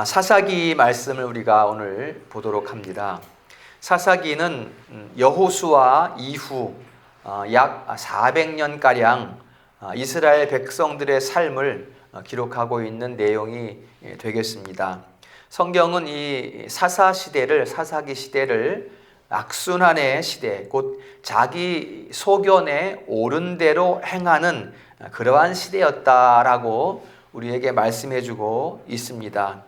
사사기 말씀을 우리가 오늘 보도록 합니다. 사사기는 여호수아 이후 약 400년가량 이스라엘 백성들의 삶을 기록하고 있는 내용이 되겠습니다. 성경은 이 사사기 시대를 악순환의 시대, 곧 자기 소견에 옳은 대로 행하는 그러한 시대였다라고 우리에게 말씀해주고 있습니다.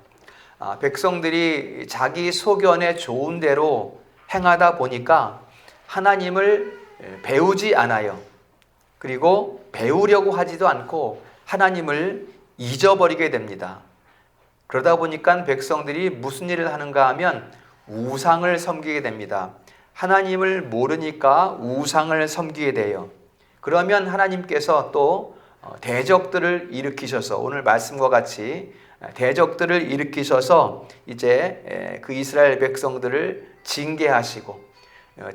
백성들이 자기 소견에 좋은 대로 행하다 보니까 하나님을 배우지 않아요. 그리고 배우려고 하지도 않고 하나님을 잊어버리게 됩니다. 그러다 보니까 백성들이 무슨 일을 하는가 하면 우상을 섬기게 됩니다. 하나님을 모르니까 우상을 섬기게 돼요. 그러면 하나님께서 또 대적들을 일으키셔서, 오늘 말씀과 같이 대적들을 일으키셔서 이제 그 이스라엘 백성들을 징계하시고,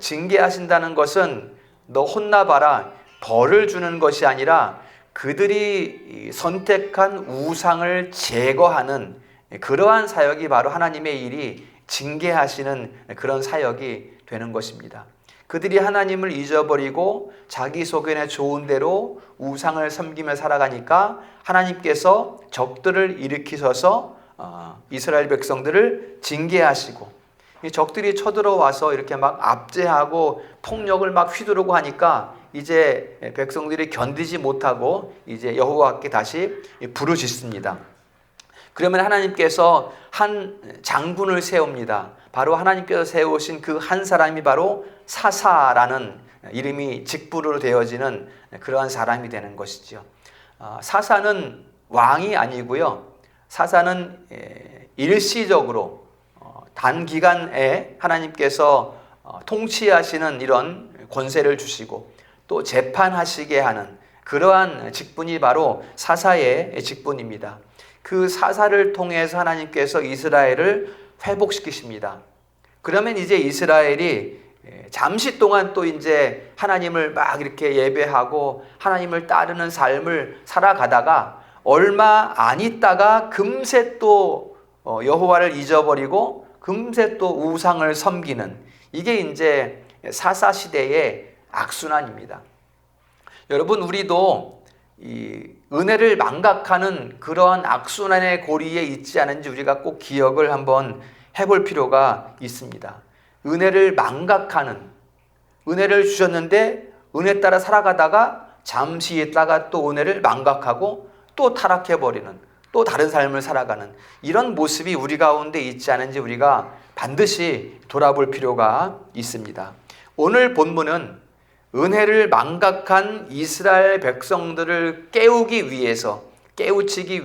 징계하신다는 것은 너 혼나봐라, 벌을 주는 것이 아니라 그들이 선택한 우상을 제거하는 그러한 사역이 바로 하나님의 일이 징계하시는 그런 사역이 되는 것입니다. 그들이 하나님을 잊어버리고 자기 소견에 좋은 대로 우상을 섬기며 살아가니까 하나님께서 적들을 일으키셔서 이스라엘 백성들을 징계하시고, 이 적들이 쳐들어와서 이렇게 막 압제하고 폭력을 막 휘두르고 하니까 이제 백성들이 견디지 못하고 이제 여호와께 다시 부르짖습니다. 그러면 하나님께서 한 장군을 세웁니다. 바로 하나님께서 세우신 그 한 사람이 바로 사사라는 이름이 직분으로 되어지는 그러한 사람이 되는 것이죠. 사사는 왕이 아니고요. 사사는 일시적으로 단기간에 하나님께서 통치하시는 이런 권세를 주시고 또 재판하시게 하는 그러한 직분이 바로 사사의 직분입니다. 그 사사를 통해서 하나님께서 이스라엘을 회복시키십니다. 그러면 이제 이스라엘이 잠시 동안 또 이제 하나님을 막 이렇게 예배하고 하나님을 따르는 삶을 살아가다가 얼마 안 있다가 금세 또 여호와를 잊어버리고 금세 또 우상을 섬기는, 이게 이제 사사 시대의 악순환입니다. 여러분, 우리도 이 은혜를 망각하는 그러한 악순환의 고리에 있지 않은지 우리가 꼭 기억을 한번 해볼 필요가 있습니다. 은혜를 망각하는, 은혜를 주셨는데 은혜 따라 살아가다가 잠시 있다가 또 은혜를 망각하고 또 타락해버리는, 또 다른 삶을 살아가는 이런 모습이 우리 가운데 있지 않은지 우리가 반드시 돌아볼 필요가 있습니다. 오늘 본문은 은혜를 망각한 이스라엘 백성들을 깨우치기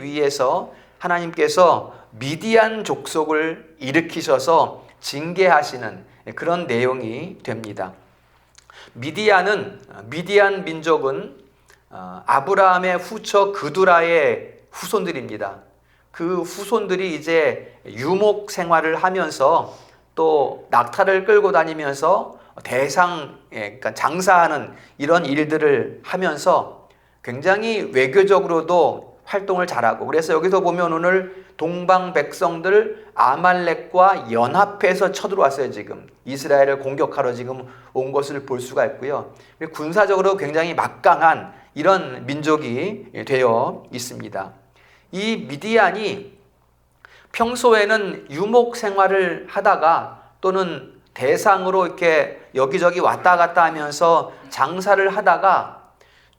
위해서 하나님께서 미디안 족속을 일으키셔서 징계하시는 그런 내용이 됩니다. 미디안 민족은 아브라함의 후처 그두라의 후손들입니다. 그 후손들이 이제 유목 생활을 하면서 또 낙타를 끌고 다니면서 그러니까 장사하는 이런 일들을 하면서 굉장히 외교적으로도 활동을 잘하고, 그래서 여기서 보면 오늘 동방 백성들 아말렉과 연합해서 쳐들어왔어요. 지금 이스라엘을 공격하러 지금 온 것을 볼 수가 있고요. 군사적으로 굉장히 막강한 이런 민족이 되어 있습니다. 이 미디안이 평소에는 유목 생활을 하다가 또는 대상으로 이렇게 여기저기 왔다 갔다 하면서 장사를 하다가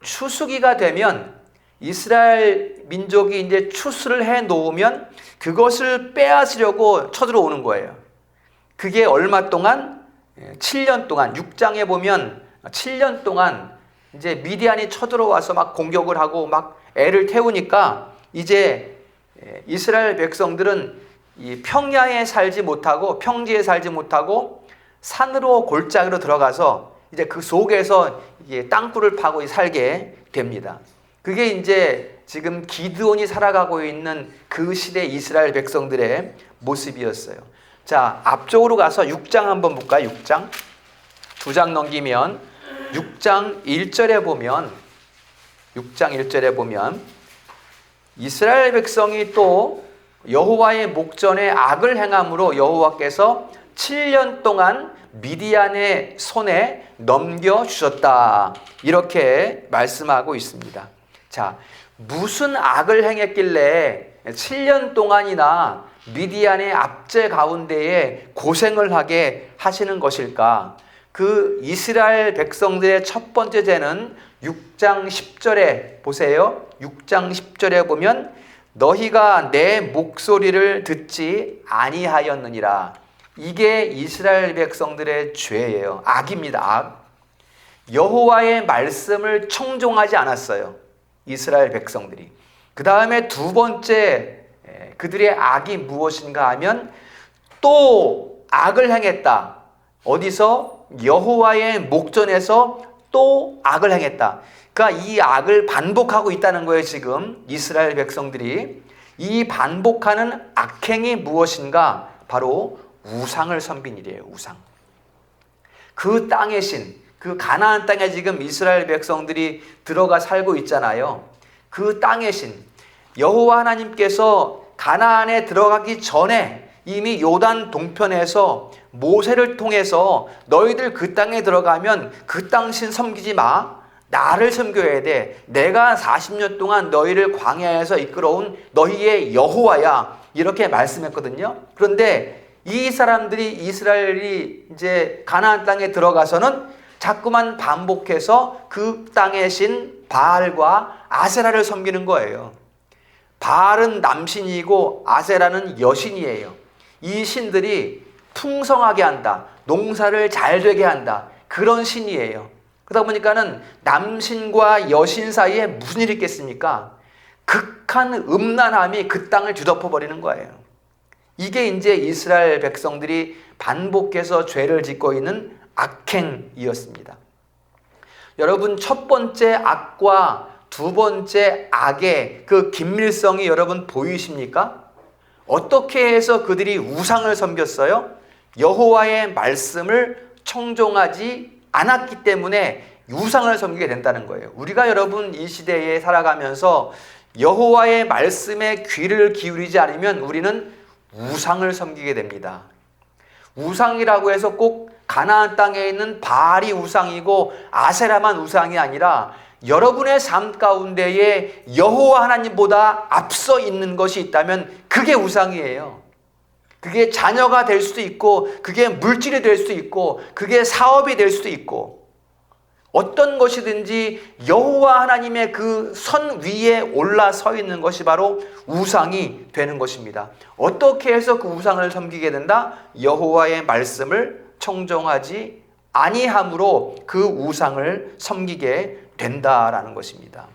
추수기가 되면 이스라엘 민족이 이제 추수를 해 놓으면 그것을 빼앗으려고 쳐들어오는 거예요. 그게 얼마 동안? 7년 동안, 6장에 보면 7년 동안 이제 미디안이 쳐들어와서 막 공격을 하고 막 애를 태우니까 이제 이스라엘 백성들은 이 평야에 살지 못하고 평지에 살지 못하고 산으로 골짜기로 들어가서 이제 그 속에서 이게 땅굴을 파고 살게 됩니다. 그게 이제 지금 기드온이 살아가고 있는 그 시대 이스라엘 백성들의 모습이었어요. 자, 앞쪽으로 가서 6장 한번 볼까요? 6장. 2장 넘기면 6장 1절에 보면 6장 1절에 보면 이스라엘 백성이 또 여호와의 목전에 악을 행함으로 여호와께서 7년 동안 미디안의 손에 넘겨주셨다. 이렇게 말씀하고 있습니다. 자, 무슨 악을 행했길래 7년 동안이나 미디안의 압제 가운데에 고생을 하게 하시는 것일까? 그 이스라엘 백성들의 첫 번째 죄는 6장 10절에 보세요. 6장 10절에 보면 너희가 내 목소리를 듣지 아니하였느니라. 이게 이스라엘 백성들의 죄예요. 악입니다. 악. 여호와의 말씀을 청종하지 않았어요. 이스라엘 백성들이. 그 다음에 두 번째 그들의 악이 무엇인가 하면 또 악을 행했다. 어디서? 여호와의 목전에서 또 악을 행했다. 그러니까 이 악을 반복하고 있다는 거예요. 지금 이스라엘 백성들이. 이 반복하는 악행이 무엇인가? 바로 우상을 섬긴 일이에요. 우상. 그 땅의 신, 그 가나안 땅에 지금 이스라엘 백성들이 들어가 살고 있잖아요. 그 땅의 신, 여호와 하나님께서 가나안에 들어가기 전에 이미 요단 동편에서 모세를 통해서 너희들 그 땅에 들어가면 그 땅 신 섬기지 마. 나를 섬겨야 돼. 내가 40년 동안 너희를 광야에서 이끌어온 너희의 여호와야. 이렇게 말씀했거든요. 그런데 이 사람들이 이스라엘이 이제 가나안 땅에 들어가서는 자꾸만 반복해서 그 땅의 신 바알과 아세라를 섬기는 거예요. 바알은 남신이고 아세라는 여신이에요. 이 신들이 풍성하게 한다. 농사를 잘 되게 한다. 그런 신이에요. 그러다 보니까는 남신과 여신 사이에 무슨 일이 있겠습니까? 극한 음란함이 그 땅을 뒤덮어버리는 거예요. 이게 이제 이스라엘 백성들이 반복해서 죄를 짓고 있는 악행이었습니다. 여러분, 첫 번째 악과 두 번째 악의 그 긴밀성이 여러분 보이십니까? 어떻게 해서 그들이 우상을 섬겼어요? 여호와의 말씀을 청종하지 않았기 때문에 우상을 섬기게 된다는 거예요. 우리가 여러분 이 시대에 살아가면서 여호와의 말씀에 귀를 기울이지 않으면 우리는 우상을 섬기게 됩니다. 우상이라고 해서 꼭 가나안 땅에 있는 바알이 우상이고 아세라만 우상이 아니라 여러분의 삶 가운데에 여호와 하나님보다 앞서 있는 것이 있다면 그게 우상이에요. 그게 자녀가 될 수도 있고, 그게 물질이 될 수도 있고, 그게 사업이 될 수도 있고, 어떤 것이든지 여호와 하나님의 그 선 위에 올라서 있는 것이 바로 우상이 되는 것입니다. 어떻게 해서 그 우상을 섬기게 된다? 여호와의 말씀을 청종하지 아니함으로 그 우상을 섬기게 된다라는 것입니다.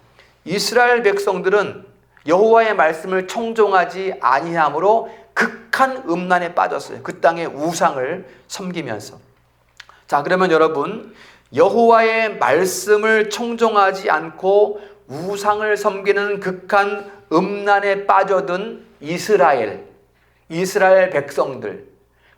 이스라엘 백성들은 여호와의 말씀을 청종하지 아니함으로 극한 음란에 빠졌어요. 그 땅의 우상을 섬기면서. 자, 그러면 여러분, 여호와의 말씀을 청종하지 않고 우상을 섬기는 극한 음란에 빠져든 이스라엘 백성들,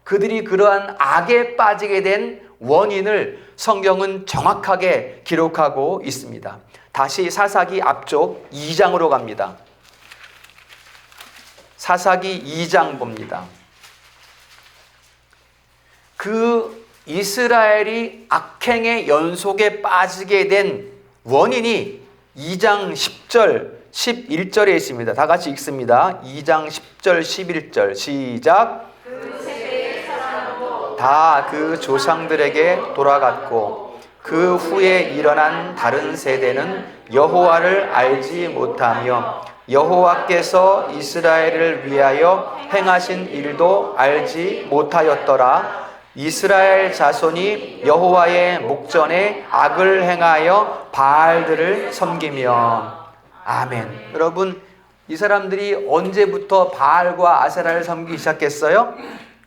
그들이 그러한 악에 빠지게 된 원인을 성경은 정확하게 기록하고 있습니다. 다시 사사기 앞쪽 2장으로 갑니다. 사사기 2장 봅니다. 그 이스라엘이 악행의 연속에 빠지게 된 원인이 2장 10절, 11절에 있습니다. 다 같이 읽습니다. 2장 10절, 11절 시작. 다 그 조상들에게 돌아갔고 그 후에 일어난 다른 세대는 여호와를 알지 못하며 여호와께서 이스라엘을 위하여 행하신 일도 알지 못하였더라. 이스라엘 자손이 여호와의 목전에 악을 행하여 바알들을 섬기며. 아멘. 여러분, 이 사람들이 언제부터 바알과 아세라를 섬기기 시작했어요?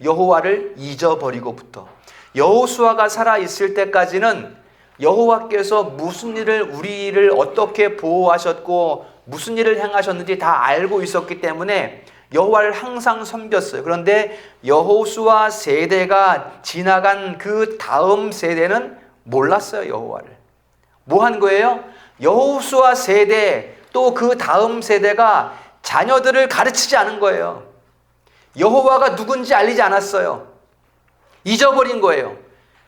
여호와를 잊어버리고부터. 여호수아가 살아있을 때까지는 여호와께서 무슨 일을 우리를 어떻게 보호하셨고 무슨 일을 행하셨는지 다 알고 있었기 때문에 여호와를 항상 섬겼어요. 그런데 여호수아 세대가 지나간 그 다음 세대는 몰랐어요. 여호와를. 뭐 한 거예요? 여호수아 세대 또 그 다음 세대가 자녀들을 가르치지 않은 거예요. 여호와가 누군지 알리지 않았어요. 잊어버린 거예요.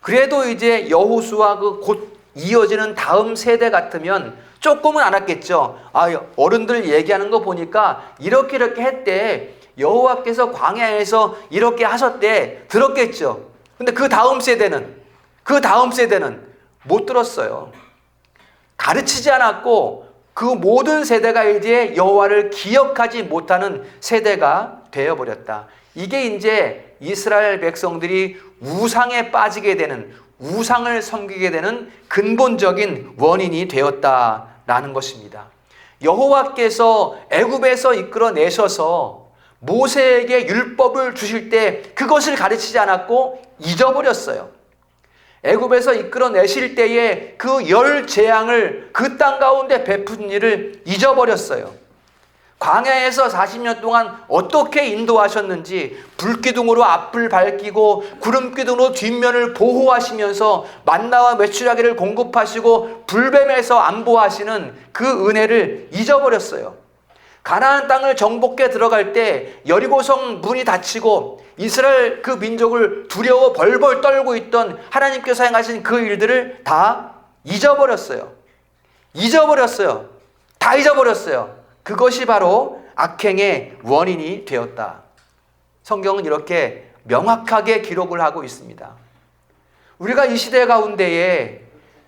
그래도 이제 여호수아 그 곧 이어지는 다음 세대 같으면 조금은 알았겠죠. 아, 어른들 얘기하는 거 보니까 이렇게 했대. 여호와께서 광야에서 이렇게 하셨대. 들었겠죠. 근데 그 다음 세대는 못 들었어요. 가르치지 않았고 그 모든 세대가 이제 여호와를 기억하지 못하는 세대가 되어버렸다. 이게 이제 이스라엘 백성들이 우상에 빠지게 되는, 우상을 섬기게 되는 근본적인 원인이 되었다라는 것입니다. 여호와께서 애굽에서 이끌어내셔서 모세에게 율법을 주실 때 그것을 가르치지 않았고 잊어버렸어요. 애굽에서 이끌어내실 때에 그 열 재앙을 그 땅 가운데 베푼 일을 잊어버렸어요. 광야에서 40년 동안 어떻게 인도하셨는지 불기둥으로 앞을 밝히고 구름기둥으로 뒷면을 보호하시면서 만나와 메추라기를 공급하시고 불뱀에서 안보하시는 그 은혜를 잊어버렸어요. 가나안 땅을 정복해 들어갈 때 여리고성 문이 닫히고 이스라엘 그 민족을 두려워 벌벌 떨고 있던 하나님께서 행하신 그 일들을 다 잊어버렸어요. 다 잊어버렸어요. 그것이 바로 악행의 원인이 되었다. 성경은 이렇게 명확하게 기록을 하고 있습니다. 우리가 이 시대 가운데에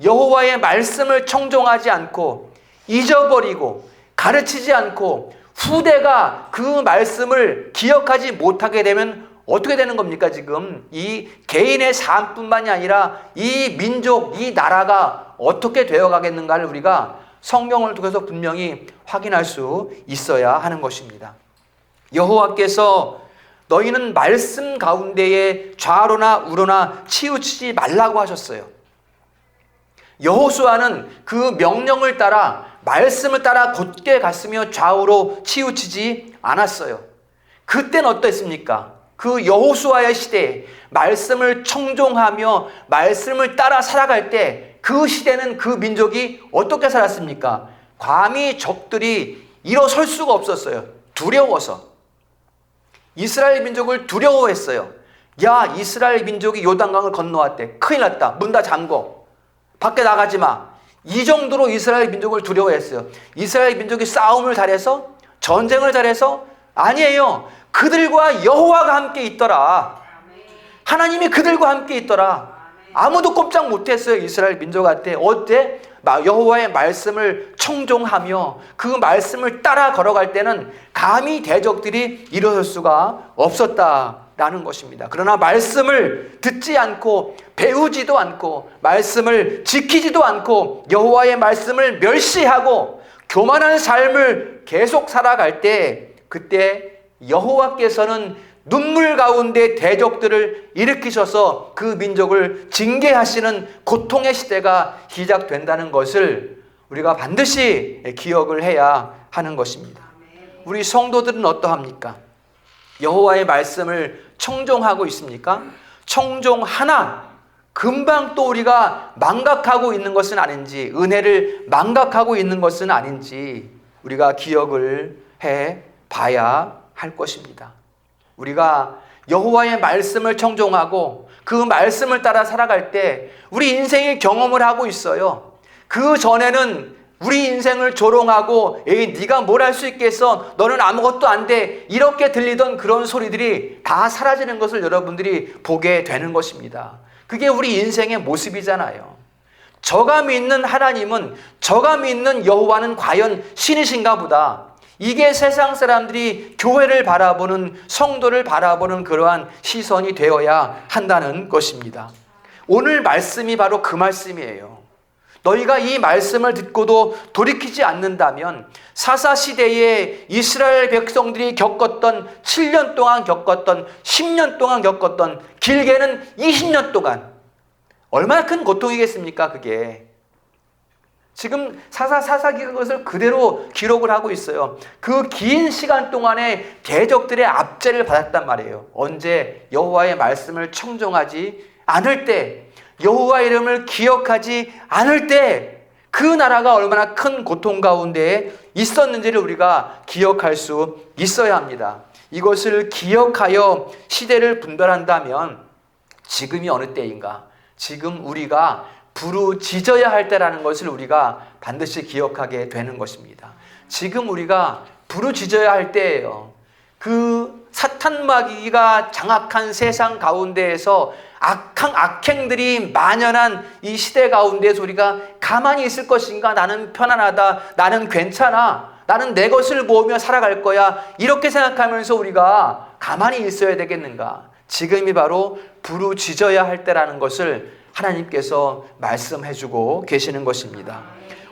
여호와의 말씀을 청종하지 않고 잊어버리고 가르치지 않고 후대가 그 말씀을 기억하지 못하게 되면 어떻게 되는 겁니까? 지금 이 개인의 삶뿐만이 아니라 이 민족, 이 나라가 어떻게 되어가겠는가를 우리가 성경을 통해서 분명히 확인할 수 있어야 하는 것입니다. 여호와께서 너희는 말씀 가운데에 좌로나 우로나 치우치지 말라고 하셨어요. 여호수아는 그 명령을 따라 말씀을 따라 곧게 갔으며 좌우로 치우치지 않았어요. 그때는 어땠습니까? 그 여호수아의 시대에 말씀을 청종하며 말씀을 따라 살아갈 때 그 시대는 그 민족이 어떻게 살았습니까? 감히 적들이 일어설 수가 없었어요. 두려워서. 이스라엘 민족을 두려워했어요. 야, 이스라엘 민족이 요단강을 건너왔대. 큰일 났다. 문 다 잠궈. 밖에 나가지 마. 이 정도로 이스라엘 민족을 두려워했어요. 이스라엘 민족이 싸움을 잘해서? 전쟁을 잘해서? 아니에요. 그들과 여호와가 함께 있더라. 하나님이 그들과 함께 있더라. 아무도 꼼짝 못했어요. 이스라엘 민족한테. 어때? 여호와의 말씀을 청종하며 그 말씀을 따라 걸어갈 때는 감히 대적들이 일어설 수가 없었다라는 것입니다. 그러나 말씀을 듣지 않고 배우지도 않고 말씀을 지키지도 않고 여호와의 말씀을 멸시하고 교만한 삶을 계속 살아갈 때 그때 여호와께서는 눈물 가운데 대적들을 일으키셔서 그 민족을 징계하시는 고통의 시대가 시작된다는 것을 우리가 반드시 기억을 해야 하는 것입니다. 우리 성도들은 어떠합니까? 여호와의 말씀을 청종하고 있습니까? 청종하나 금방 또 우리가 망각하고 있는 것은 아닌지, 은혜를 망각하고 있는 것은 아닌지 우리가 기억을 해 봐야 할 것입니다. 우리가 여호와의 말씀을 청종하고 그 말씀을 따라 살아갈 때 우리 인생의 경험을 하고 있어요. 그 전에는 우리 인생을 조롱하고 에이 네가 뭘 할 수 있겠어? 너는 아무것도 안 돼. 이렇게 들리던 그런 소리들이 다 사라지는 것을 여러분들이 보게 되는 것입니다. 그게 우리 인생의 모습이잖아요. 저가 믿는 하나님은, 저가 믿는 여호와는 과연 신이신가 보다. 이게 세상 사람들이 교회를 바라보는, 성도를 바라보는 그러한 시선이 되어야 한다는 것입니다. 오늘 말씀이 바로 그 말씀이에요. 너희가 이 말씀을 듣고도 돌이키지 않는다면 사사시대에 이스라엘 백성들이 겪었던 7년 동안 겪었던 10년 동안 겪었던 길게는 20년 동안 얼마나 큰 고통이겠습니까? 그게 지금 사사기가 그것을 그대로 기록을 하고 있어요. 그 긴 시간 동안에 대적들의 압제를 받았단 말이에요. 언제? 여호와의 말씀을 청종하지 않을 때, 여호와 이름을 기억하지 않을 때 그 나라가 얼마나 큰 고통 가운데 있었는지를 우리가 기억할 수 있어야 합니다. 이것을 기억하여 시대를 분별한다면 지금이 어느 때인가? 지금 우리가 부르짖어야 할 때라는 것을 우리가 반드시 기억하게 되는 것입니다. 지금 우리가 부르짖어야 할 때예요. 그 사탄 마귀가 장악한 세상 가운데에서 악행들이 만연한 이 시대 가운데에서 우리가 가만히 있을 것인가? 나는 편안하다. 나는 괜찮아. 나는 내 것을 모으며 살아갈 거야. 이렇게 생각하면서 우리가 가만히 있어야 되겠는가? 지금이 바로 부르짖어야 할 때라는 것을 하나님께서 말씀해주고 계시는 것입니다.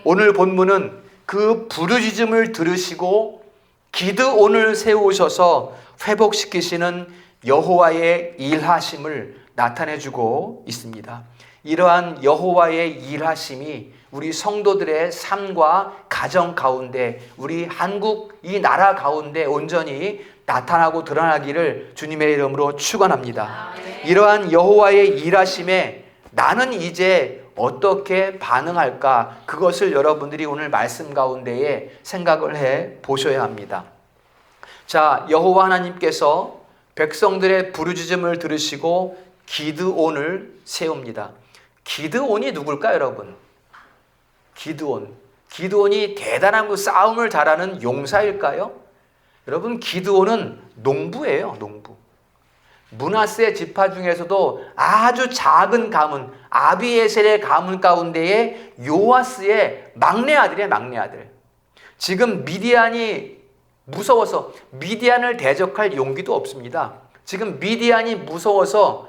오늘 본문은 그 부르짖음을 들으시고 기드온을 세우셔서 회복시키시는 여호와의 일하심을 나타내주고 있습니다. 이러한 여호와의 일하심이 우리 성도들의 삶과 가정 가운데, 우리 한국 이 나라 가운데 온전히 나타나고 드러나기를 주님의 이름으로 축원합니다. 이러한 여호와의 일하심에 나는 이제 어떻게 반응할까? 그것을 여러분들이 오늘 말씀 가운데에 생각을 해 보셔야 합니다. 자, 여호와 하나님께서 백성들의 부르짖음을 들으시고 기드온을 세웁니다. 기드온이 누굴까요, 여러분? 기드온이 대단한 그 싸움을 잘하는 용사일까요? 여러분, 기드온은 농부예요, 농부. 므낫세 지파 중에서도 아주 작은 가문, 아비에셀의 가문 가운데에 요아스의 막내 아들이에요, 막내 아들. 지금 미디안이 무서워서 미디안을 대적할 용기도 없습니다. 지금 미디안이 무서워서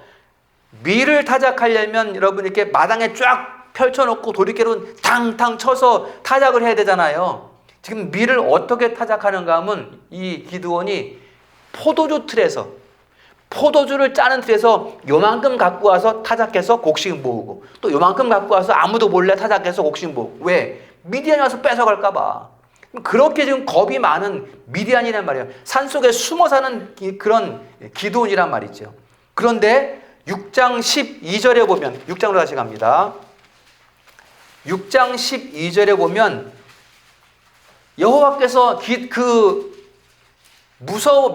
밀을 타작하려면 여러분 이렇게 마당에 쫙 펼쳐놓고 도리깨로 탕탕 쳐서 타작을 해야 되잖아요. 지금 밀을 어떻게 타작하는가 하면 이 기드온이 포도주를 짜는 틀에서 요만큼 갖고 와서 타작해서 곡식 모으고 또 요만큼 갖고 와서 아무도 몰래 타작해서 곡식 모으고. 왜? 미디안이 와서 뺏어갈까 봐. 그렇게 지금 겁이 많은 미디안이란 말이에요. 산속에 숨어 사는 그런 기드온이란 말이죠. 그런데 6장 12절에 보면, 6장으로 다시 갑니다. 6장 12절에 보면 여호와께서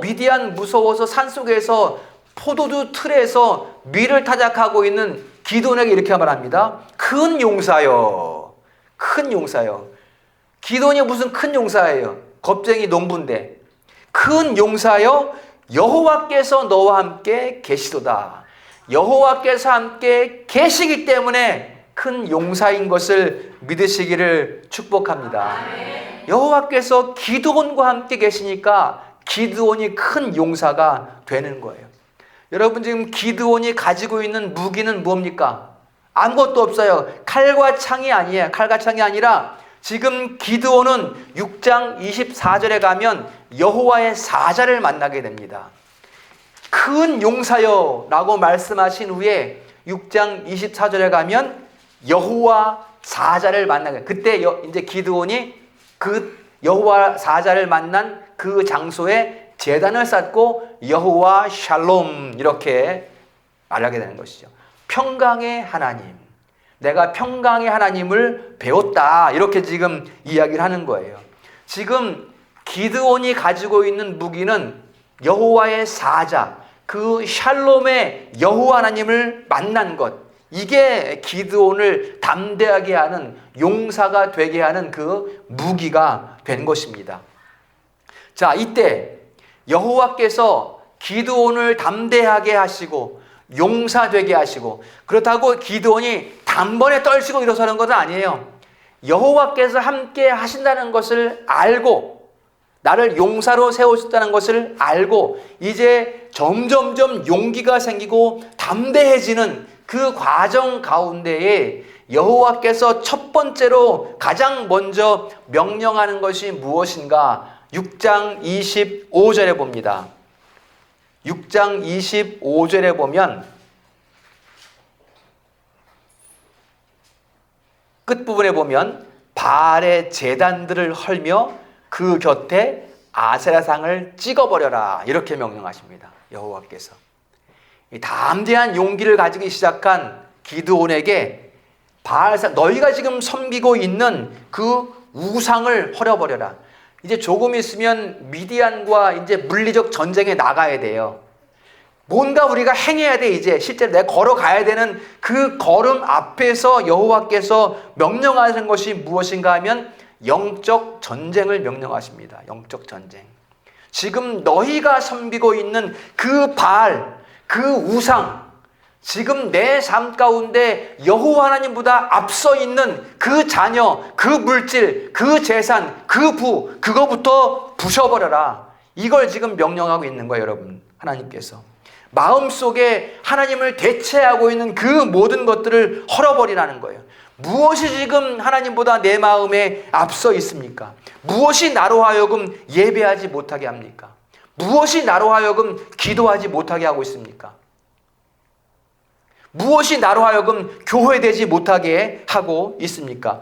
미디안 무서워서 산속에서 포도주 틀에서 밀을 타작하고 있는 기드온에게 이렇게 말합니다. 큰 용사여. 기드온이 무슨 큰 용사예요? 겁쟁이 농부인데. 큰 용사여, 여호와께서 너와 함께 계시도다. 여호와께서 함께 계시기 때문에 큰 용사인 것을 믿으시기를 축복합니다. 여호와께서 기드온과 함께 계시니까 기드온이 큰 용사가 되는 거예요. 여러분, 지금 기드온이 가지고 있는 무기는 뭡니까? 아무것도 없어요. 칼과 창이 아니에요. 칼과 창이 아니라 지금 기드온은 6장 24절에 가면 여호와의 사자를 만나게 됩니다. 큰 용사여 라고 말씀하신 후에 6장 24절에 가면 여호와 사자를 만나게. 그때 이제 기드온이 그 여호와 사자를 만난 그 장소에 제단을 쌓고 여호와 샬롬 이렇게 말하게 되는 것이죠. 평강의 하나님, 내가 평강의 하나님을 배웠다, 이렇게 지금 이야기를 하는 거예요. 지금 기드온이 가지고 있는 무기는 여호와의 사자, 그 샬롬의 여호와 하나님을 만난 것, 이게 기드온을 담대하게 하는, 용사가 되게 하는 그 무기가 된 것입니다. 자, 이때 여호와께서 기드온을 담대하게 하시고 용사 되게 하시고, 그렇다고 기드온이 단번에 떨치고 일어서는 것은 아니에요. 여호와께서 함께 하신다는 것을 알고, 나를 용사로 세우셨다는 것을 알고 이제 점점점 용기가 생기고 담대해지는 그 과정 가운데에 여호와께서 첫 번째로 가장 먼저 명령하는 것이 무엇인가? 6장 25절에 봅니다. 6장 25절에 보면 끝부분에 보면 바알의 제단들을 헐며 그 곁에 아세라상을 찍어버려라, 이렇게 명령하십니다. 여호와께서. 이 담대한 용기를 가지기 시작한 기드온에게 바알상, 너희가 지금 섬기고 있는 그 우상을 헐어버려라. 이제 조금 있으면 미디안과 이제 물리적 전쟁에 나가야 돼요. 뭔가 우리가 행해야 돼. 이제 실제로 내가 걸어가야 되는 그 걸음 앞에서 여호와께서 명령하는 것이 무엇인가 하면 영적 전쟁을 명령하십니다. 영적 전쟁. 지금 너희가 섬기고 있는 그 바알, 그 우상, 지금 내 삶 가운데 여호와 하나님보다 앞서 있는 그 자녀, 그 물질, 그 재산, 그 부, 그거부터 부셔버려라. 이걸 지금 명령하고 있는 거예요, 여러분. 하나님께서. 마음속에 하나님을 대체하고 있는 그 모든 것들을 헐어버리라는 거예요. 무엇이 지금 하나님보다 내 마음에 앞서 있습니까? 무엇이 나로 하여금 예배하지 못하게 합니까? 무엇이 나로 하여금 기도하지 못하게 하고 있습니까? 무엇이 나로 하여금 교회되지 못하게 하고 있습니까?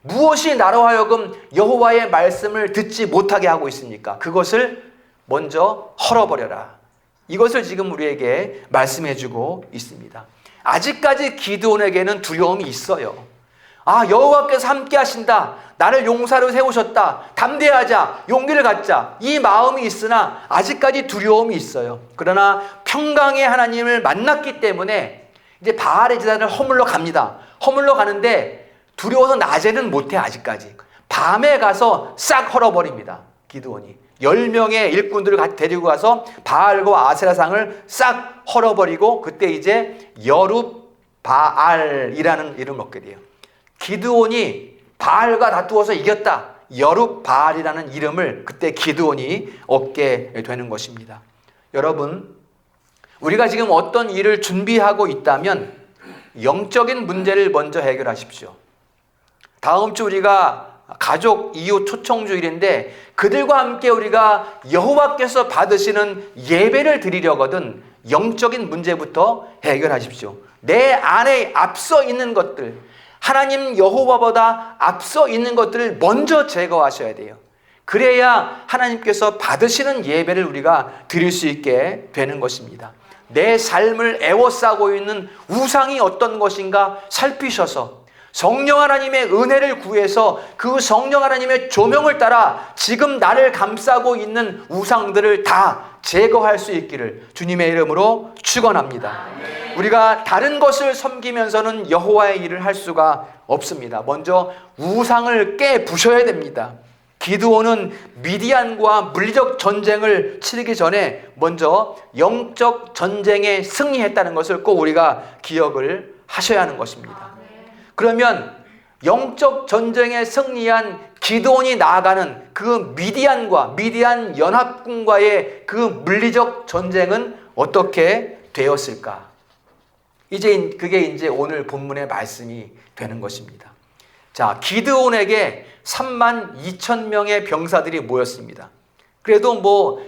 무엇이 나로 하여금 여호와의 말씀을 듣지 못하게 하고 있습니까? 그것을 먼저 헐어버려라. 이것을 지금 우리에게 말씀해주고 있습니다. 아직까지 기드온에게는 두려움이 있어요. 여호와께서 함께 하신다. 나를 용사로 세우셨다. 담대하자. 용기를 갖자. 이 마음이 있으나 아직까지 두려움이 있어요. 그러나 평강의 하나님을 만났기 때문에 이제 바알의 제단을 허물러 갑니다. 허물러 가는데 두려워서 낮에는 못해. 아직까지. 밤에 가서 싹 헐어버립니다. 기드온이. 10명의 일꾼들을 데리고 가서 바알과 아세라상을 싹 헐어버리고 그때 이제 여룹바알이라는 이름을 얻게 돼요. 기드온이 바알과 다투어서 이겼다. 여룹바알이라는 이름을 그때 기드온이 얻게 되는 것입니다. 여러분, 우리가 지금 어떤 일을 준비하고 있다면 영적인 문제를 먼저 해결하십시오. 다음 주 우리가 가족 이웃 초청주일인데 그들과 함께 우리가 여호와께서 받으시는 예배를 드리려거든 영적인 문제부터 해결하십시오. 내 안에 앞서 있는 것들, 하나님 여호와보다 앞서 있는 것들을 먼저 제거하셔야 돼요. 그래야 하나님께서 받으시는 예배를 우리가 드릴 수 있게 되는 것입니다. 내 삶을 애워싸고 있는 우상이 어떤 것인가 살피셔서 성령 하나님의 은혜를 구해서 그 성령 하나님의 조명을 따라 지금 나를 감싸고 있는 우상들을 다 제거할 수 있기를 주님의 이름으로 축원합니다. 우리가 다른 것을 섬기면서는 여호와의 일을 할 수가 없습니다. 먼저 우상을 깨 부셔야 됩니다. 기드온은 미디안과 물리적 전쟁을 치르기 전에 먼저 영적 전쟁에 승리했다는 것을 꼭 우리가 기억을 하셔야 하는 것입니다. 그러면 영적 전쟁에 승리한 기드온이 나아가는 그 미디안 연합군과의 그 물리적 전쟁은 어떻게 되었을까? 그게 이제 오늘 본문의 말씀이 되는 것입니다. 자, 기드온에게 32,000명의 병사들이 모였습니다. 그래도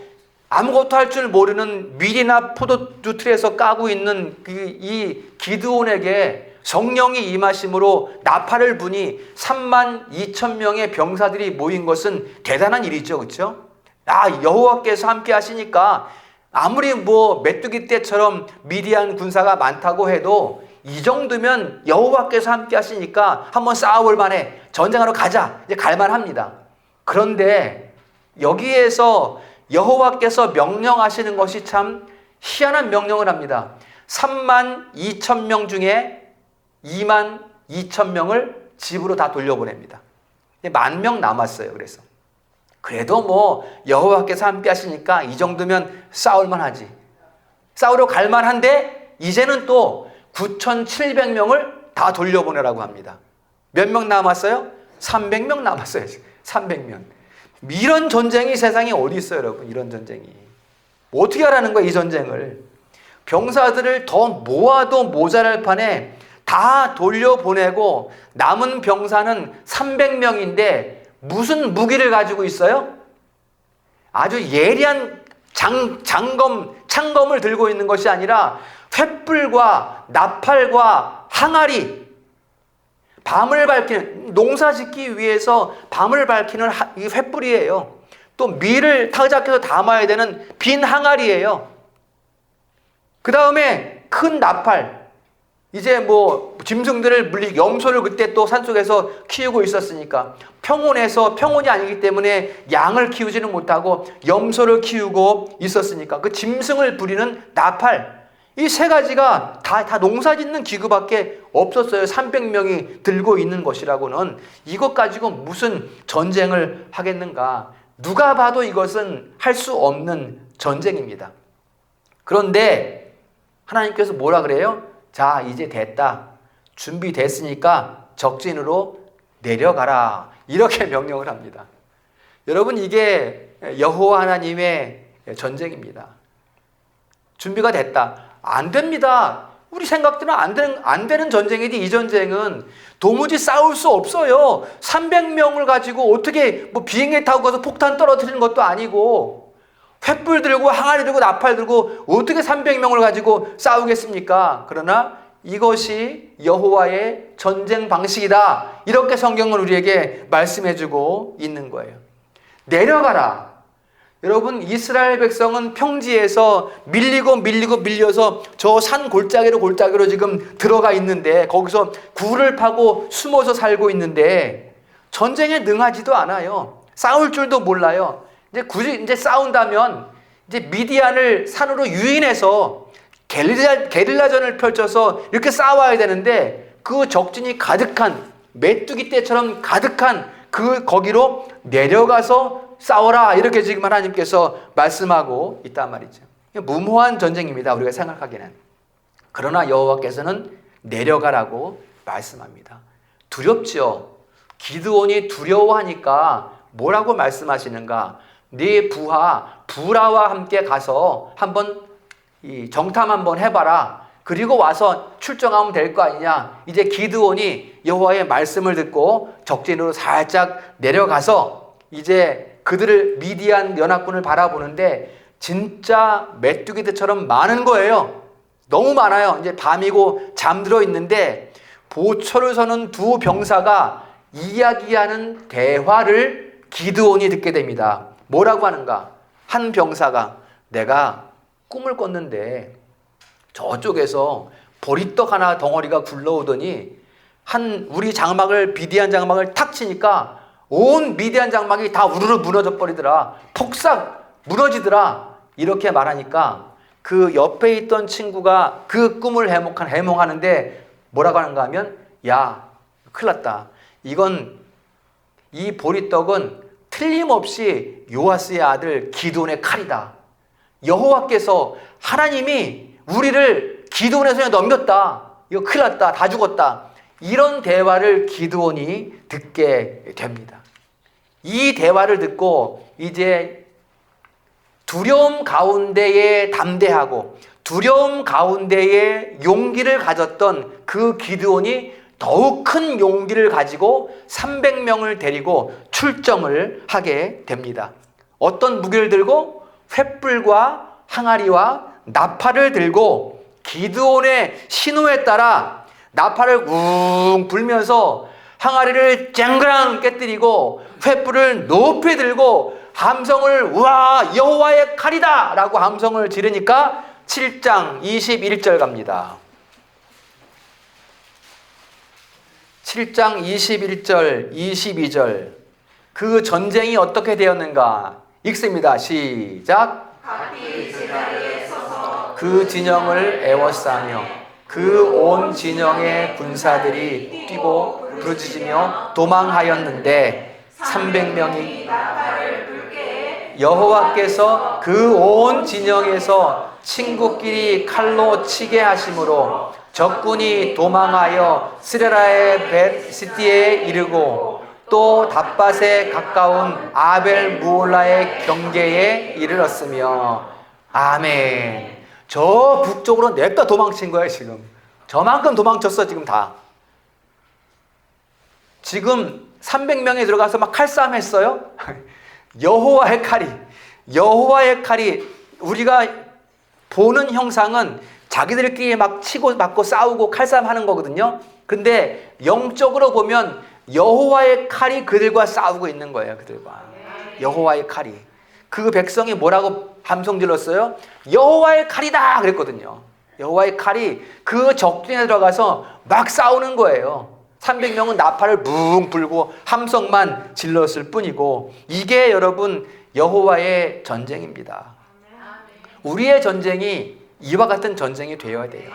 아무것도 할 줄 모르는 밀이나 포도주 틀에서 까고 있는 이 기드온에게 성령이 임하심으로 나팔을 부니 32,000명의 병사들이 모인 것은 대단한 일이죠. 그렇죠? 여호와께서 함께 하시니까 아무리 메뚜기 떼처럼 미디안 군사가 많다고 해도 이 정도면 여호와께서 함께 하시니까 한번 싸워볼 만해. 전쟁하러 가자. 이제 갈만합니다. 그런데 여기에서 여호와께서 명령하시는 것이 참 희한한 명령을 합니다. 32,000명 중에 22,000명을 집으로 다 돌려보냅니다. 10,000명 남았어요. 그래도 여호와께서 함께 하시니까 이 정도면 싸울만 하지. 싸우러 갈만한데 이제는 또 9,700명을 다 돌려보내라고 합니다. 몇 명 남았어요? 300명 남았어요. 300명. 이런 전쟁이 세상에 어디 있어요, 여러분? 이런 전쟁이. 어떻게 하라는 거야, 이 전쟁을? 병사들을 더 모아도 모자랄 판에 다 돌려보내고 남은 병사는 300명인데 무슨 무기를 가지고 있어요? 아주 예리한 창검을 들고 있는 것이 아니라 횃불과 나팔과 항아리, 밤을 밝히는, 농사 짓기 위해서 밤을 밝히는 이 횃불이에요. 또 밀을 타작해서 담아야 되는 빈 항아리예요. 그 다음에 큰 나팔, 이제 뭐 짐승들을 염소를 그때 또 산속에서 키우고 있었으니까 평온이 아니기 때문에 양을 키우지는 못하고 염소를 키우고 있었으니까 그 짐승을 부리는 나팔, 이 세 가지가 다 농사짓는 기구밖에 없었어요. 300명이 들고 있는 것이라고는. 이것 가지고 무슨 전쟁을 하겠는가. 누가 봐도 이것은 할 수 없는 전쟁입니다. 그런데 하나님께서 뭐라 그래요? 자, 이제 됐다. 준비됐으니까 적진으로 내려가라. 이렇게 명령을 합니다. 여러분, 이게 여호와 하나님의 전쟁입니다. 준비가 됐다. 안 됩니다. 우리 생각대로 안 되는 전쟁이지. 이 전쟁은 도무지 싸울 수 없어요. 300명을 가지고 어떻게 뭐 비행기 타고 가서 폭탄 떨어뜨리는 것도 아니고, 횃불 들고 항아리 들고 나팔 들고 어떻게 300명을 가지고 싸우겠습니까? 그러나 이것이 여호와의 전쟁 방식이다. 이렇게 성경은 우리에게 말씀해주고 있는 거예요. 내려가라. 여러분, 이스라엘 백성은 평지에서 밀려서 저 산 골짜기로 지금 들어가 있는데, 거기서 굴을 파고 숨어서 살고 있는데 전쟁에 능하지도 않아요. 싸울 줄도 몰라요. 이제 싸운다면 이제 미디안을 산으로 유인해서 게릴라전을 펼쳐서 이렇게 싸워야 되는데, 그 적진이 가득한, 메뚜기 떼처럼 가득한 거기로 내려가서 싸워라. 이렇게 지금 하나님께서 말씀하고 있단 말이죠. 무모한 전쟁입니다. 우리가 생각하기에는. 그러나 여호와께서는 내려가라고 말씀합니다. 두렵죠. 기드온이 두려워하니까 뭐라고 말씀하시는가? 네 부하와 함께 가서 한번 정탐 한번 해봐라. 그리고 와서 출정하면 될 거 아니냐. 이제 기드온이 여호와의 말씀을 듣고 적진으로 살짝 내려가서 이제 그들을 미디안 연합군을 바라보는데 진짜 메뚜기들처럼 많은 거예요. 너무 많아요. 이제 밤이고 잠들어 있는데 보초를 서는 두 병사가 이야기하는 대화를 기드온이 듣게 됩니다. 뭐라고 하는가? 한 병사가 내가 꿈을 꿨는데 저쪽에서 보리떡 하나 덩어리가 굴러오더니 우리 미디안 장막을 탁 치니까 온 미디안 장막이 다 우르르 무너져 버리더라. 폭삭 무너지더라. 이렇게 말하니까 그 옆에 있던 친구가 그 꿈을 해몽하는데 뭐라고 하는가 하면, 야, 큰일 났다. 이 보리떡은 틀림없이 요아스의 아들 기드온의 칼이다. 여호와께서, 하나님이 우리를 기드온의 손에 넘겼다. 이거 큰일 났다. 다 죽었다. 이런 대화를 기드온이 듣게 됩니다. 이 대화를 듣고 이제 두려움 가운데에 담대하고 두려움 가운데에 용기를 가졌던 그 기드온이 더욱 큰 용기를 가지고 300명을 데리고 출정을 하게 됩니다. 어떤 무기를 들고? 횃불과 항아리와 나팔을 들고 기드온의 신호에 따라 나팔을 웅 불면서 항아리를 쨍그랑 깨뜨리고 횃불을 높이 들고 함성을, 우와, 여호와의 칼이다 라고 함성을 지르니까 7장 21절 갑니다. 7장 21절 22절 그 전쟁이 어떻게 되었는가 읽습니다. 시작. 각기 제자리에 서서 그 진영을 에워싸며 그 온 진영의 군사들이 뛰고 부르짖으며 도망하였는데 300명이 나팔을 불게 여호와께서 그 온 진영에서 친구끼리 칼로 치게 하심으로 적군이 도망하여 스레라의 벳시티에 이르고 또 답밭에 가까운 아벨 무올라의 경계에 이르렀으며. 아멘. 저 북쪽으로 냅다 도망친 거예요. 지금 저만큼 도망쳤어. 지금 다. 지금 300명이 들어가서 막 칼싸움 했어요. 여호와의 칼이 우리가 보는 형상은 자기들끼리 막 치고 맞고 싸우고 칼싸움 하는 거거든요. 근데 영적으로 보면 여호와의 칼이 그들과 싸우고 있는 거예요. 그들과. 여호와의 칼이. 그 백성이 뭐라고 함성 질렀어요? 여호와의 칼이다 그랬거든요. 여호와의 칼이 그 적진에 들어가서 막 싸우는 거예요. 300명은 나팔을 붕 불고 함성만 질렀을 뿐이고, 이게 여러분 여호와의 전쟁입니다. 우리의 전쟁이 이와 같은 전쟁이 되어야 돼요.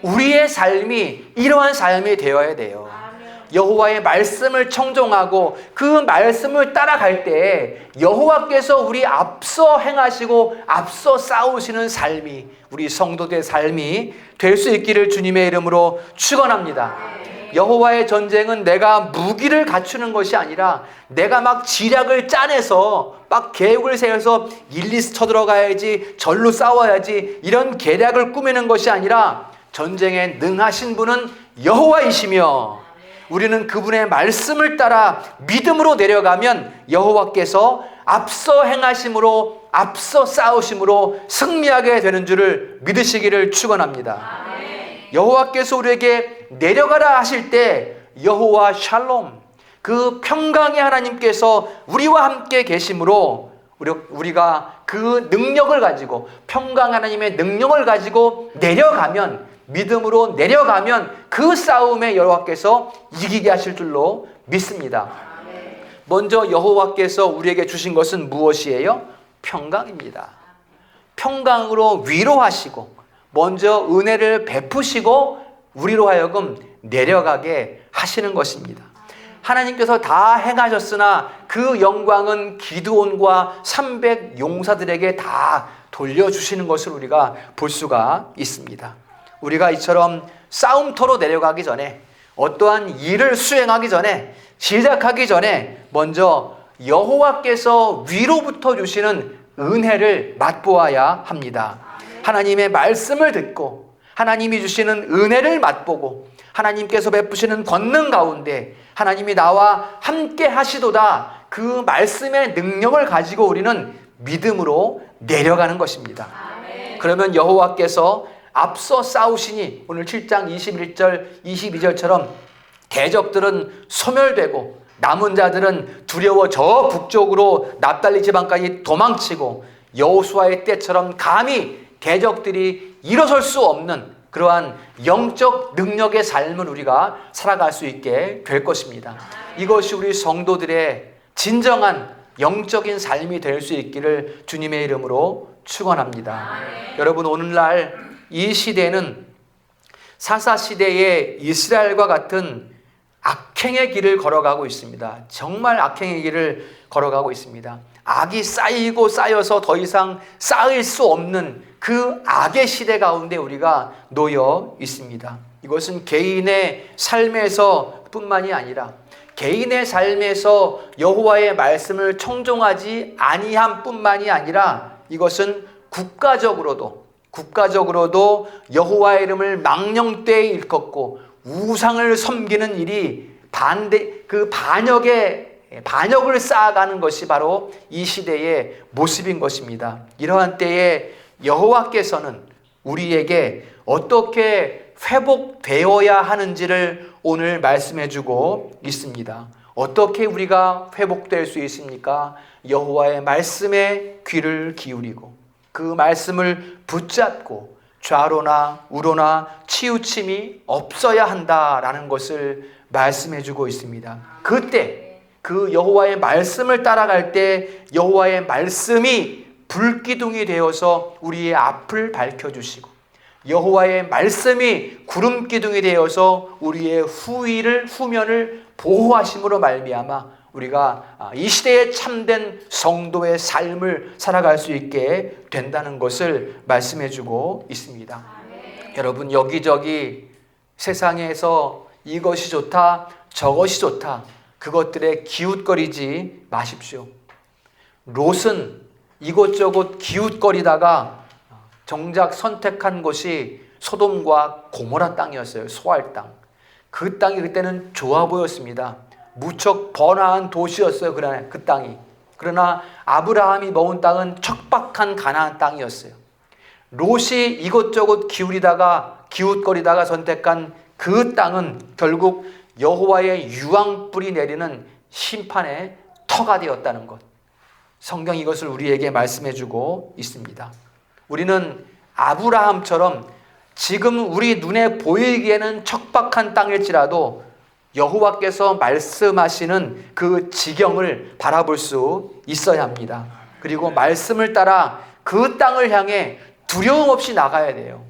우리의 삶이 이러한 삶이 되어야 돼요. 여호와의 말씀을 청종하고 그 말씀을 따라갈 때 여호와께서 우리 앞서 행하시고 앞서 싸우시는 삶이, 우리 성도들의 삶이 될 수 있기를 주님의 이름으로 축원합니다. 여호와의 전쟁은 내가 무기를 갖추는 것이 아니라 내가 막 지략을 짜내서 막 계획을 세워서 일리스 쳐들어가야지, 절로 싸워야지, 이런 계략을 꾸미는 것이 아니라 전쟁에 능하신 분은 여호와이시며 우리는 그분의 말씀을 따라 믿음으로 내려가면 여호와께서 앞서 행하심으로, 앞서 싸우심으로 승리하게 되는 줄을 믿으시기를 축원합니다. 여호와께서 우리에게 내려가라 하실 때 여호와 샬롬, 그 평강의 하나님께서 우리와 함께 계심으로 우리가 그 능력을 가지고, 평강 하나님의 능력을 가지고 내려가면, 믿음으로 내려가면 그 싸움에 여호와께서 이기게 하실 줄로 믿습니다. 먼저 여호와께서 우리에게 주신 것은 무엇이에요? 평강입니다. 평강으로 위로하시고 먼저 은혜를 베푸시고 우리로 하여금 내려가게 하시는 것입니다. 하나님께서 다 행하셨으나 그 영광은 기드온과 300 용사들에게 다 돌려주시는 것을 우리가 볼 수가 있습니다. 우리가 이처럼 싸움터로 내려가기 전에, 어떠한 일을 수행하기 전에, 시작하기 전에 먼저 여호와께서 위로부터 주시는 은혜를 맛보아야 합니다. 하나님의 말씀을 듣고 하나님이 주시는 은혜를 맛보고 하나님께서 베푸시는 권능 가운데 하나님이 나와 함께 하시도다, 그 말씀의 능력을 가지고 우리는 믿음으로 내려가는 것입니다. 그러면 여호와께서 앞서 싸우시니 오늘 7장 21절 22절처럼 대적들은 소멸되고 남은 자들은 두려워 저 북쪽으로 납달리 지방까지 도망치고 여호수아의 때처럼 감히 대적들이 일어설 수 없는 그러한 영적 능력의 삶을 우리가 살아갈 수 있게 될 것입니다. 이것이 우리 성도들의 진정한 영적인 삶이 될 수 있기를 주님의 이름으로 축원합니다. 여러분, 오늘날 이 시대는 사사시대의 이스라엘과 같은 악행의 길을 걸어가고 있습니다. 정말 악행의 길을 걸어가고 있습니다. 악이 쌓이고 쌓여서 더 이상 쌓일 수 없는 그 악의 시대 가운데 우리가 놓여 있습니다. 이것은 개인의 삶에서 뿐만이 아니라 개인의 삶에서 여호와의 말씀을 청종하지 아니함 뿐만이 아니라 이것은 국가적으로도 여호와의 이름을 망령되이 일컫고 우상을 섬기는 일이 반역을 쌓아가는 것이 바로 이 시대의 모습인 것입니다. 이러한 때에 여호와께서는 우리에게 어떻게 회복되어야 하는지를 오늘 말씀해주고 있습니다. 어떻게 우리가 회복될 수 있습니까? 여호와의 말씀에 귀를 기울이고 그 말씀을 붙잡고 좌로나 우로나 치우침이 없어야 한다라는 것을 말씀해주고 있습니다. 그때 그 여호와의 말씀을 따라갈 때 여호와의 말씀이 불기둥이 되어서 우리의 앞을 밝혀주시고 여호와의 말씀이 구름기둥이 되어서 우리의 후면을 보호하심으로 말미암아 우리가 이 시대에 참된 성도의 삶을 살아갈 수 있게 된다는 것을 말씀해주고 있습니다. 여러분, 여기저기 세상에서 이것이 좋다, 저것이 좋다, 그것들에 기웃거리지 마십시오. 롯은 이곳저곳 기웃거리다가 정작 선택한 곳이 소돔과 고모라 땅이었어요. 소알 땅. 그 땅이 그때는 좋아 보였습니다. 무척 번화한 도시였어요. 그 땅이. 그러나 아브라함이 먹은 땅은 척박한 가나안 땅이었어요. 롯이 이곳저곳 기웃거리다가 선택한 그 땅은 결국 여호와의 유황불이 내리는 심판의 터가 되었다는 것. 성경이 이것을 우리에게 말씀해주고 있습니다. 우리는 아브라함처럼 지금 우리 눈에 보이기에는 척박한 땅일지라도 여호와께서 말씀하시는 그 지경을 바라볼 수 있어야 합니다. 그리고 말씀을 따라 그 땅을 향해 두려움 없이 나가야 돼요.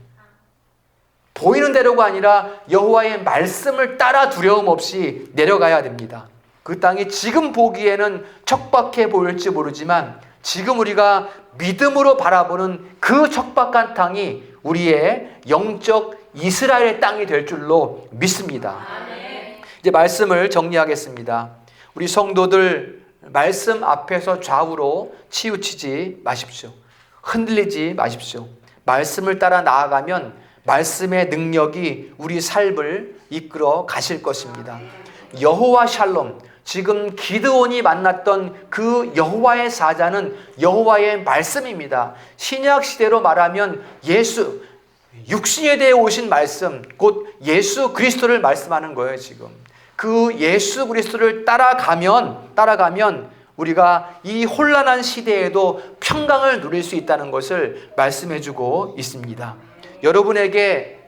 보이는 대로가 아니라 여호와의 말씀을 따라 두려움 없이 내려가야 됩니다. 그 땅이 지금 보기에는 척박해 보일지 모르지만 지금 우리가 믿음으로 바라보는 그 척박한 땅이 우리의 영적 이스라엘의 땅이 될 줄로 믿습니다. 이제 말씀을 정리하겠습니다. 우리 성도들 말씀 앞에서 좌우로 치우치지 마십시오. 흔들리지 마십시오. 말씀을 따라 나아가면 말씀의 능력이 우리 삶을 이끌어 가실 것입니다. 여호와 샬롬, 지금 기드온이 만났던 그 여호와의 사자는 여호와의 말씀입니다. 신약 시대로 말하면 예수, 육신에 대해 오신 말씀, 곧 예수 그리스도를 말씀하는 거예요. 지금 그 예수 그리스도를 따라가면 우리가 이 혼란한 시대에도 평강을 누릴 수 있다는 것을 말씀해주고 있습니다. 여러분에게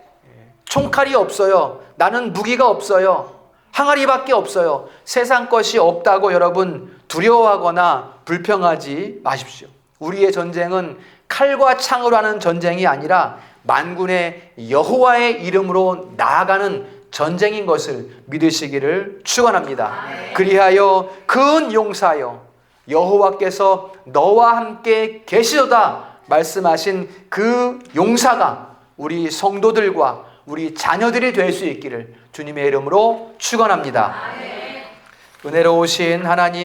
총칼이 없어요. 나는 무기가 없어요. 항아리밖에 없어요. 세상 것이 없다고 여러분 두려워하거나 불평하지 마십시오. 우리의 전쟁은 칼과 창으로 하는 전쟁이 아니라 만군의 여호와의 이름으로 나아가는 전쟁인 것을 믿으시기를 축원합니다. 그리하여 큰 용사여 여호와께서 너와 함께 계시도다 말씀하신 그 용사가 우리 성도들과 우리 자녀들이 될 수 있기를 주님의 이름으로 축원합니다. 은혜로우신 하나님